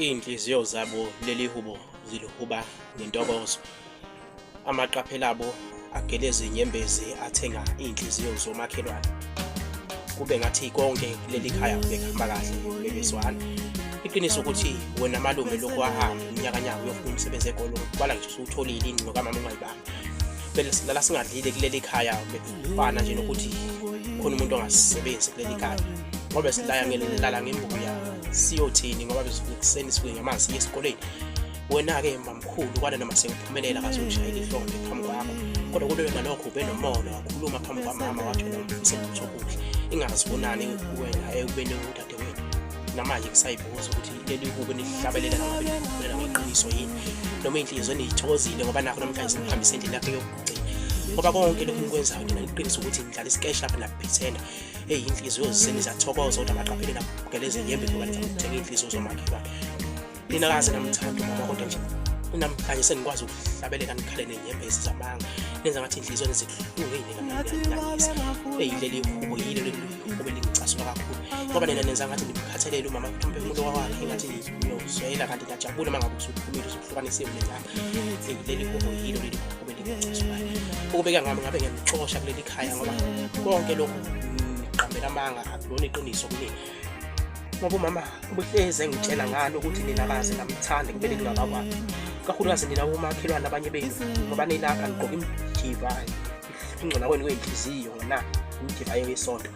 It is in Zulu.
Iy'nhliziyo zabo leli hubo ziluhuba nentokozo. Amaqaphela abo ageleza inyembezi athenga iy'nhliziyo zomakhelwane. Kube ngathi konke leli khaya bekuhamba kahle bebezwana. Iqiniso ukuthi wena malume lokhu wahamba iminyakanyaka uyofuna umsebenzi egolongo kwala nje usutholile ini ngokamama ungayibamba. Vele silala singadlile kuleli khaya bekufana nje nokuthi khona umuntu ongasisebenzi kuleli khaya. Ngoba silala ngembuya siyothini ngoba bekuseni sibuye ngamanzi siye esikoleni. Wena-ke mamkhulu kwana noma sengiphumelela kazokushayela ihlombe phambi kwakho. Kodwa kulo nalokho ube nomona wakhuluma phambi kwamama wathola umsebenzi okuhle. Ingazibonani wena ubene udadewenu. Namanje kusayibuza ukuthi leli hubo nihlabelela ngaphelela ngeqiniso yini noma inhliziyo niyithokozile ngoba nakho namhlanje simhambisa endlela yakhe yokugcina. Ngoba konke lokhu nikwenzayo nina iqiniso ukuthi nidlala isikeshi lapha naphithenda. Inhliziyo zenizathokoza kodwa amaqapheleni ageleza iyembe ngoba nithenga inhliziyo zomakhelwane. Nina kaze namthando mama kodwa nje namhlanje senikwazi ukuhlabelela nikhale nenyembezi zamanga. Nenza ngathi inhliziyo nizihlungile ngamanyanyisa. Leli hubo yilo leli hubo lingicasula kakhulu. Ngoba nina nenza ngathi nikhathalele umama mhlawumbe umuntu wakhe ngathi niyozwela kanti ngajabula mangabe usuphumile usuhlukanisiwe nezami. Leli hubo yilo leli hubo lingicasula. Ukubeka ngami ngabe ngiyamxosha kuleli khaya ngoba konke lokhu niqambela amanga akulona iqiniso kunini. Ngoba umama ubuhleze ngitshela ngalo ukuthi nina kaze namthande kumele lingakakwazi. Kakhulukazi nina omakhelwane abanye benu ngoba nilapha nigqoka imijiva ingcona kwenu kwenhliziyo na imijiva yesonto.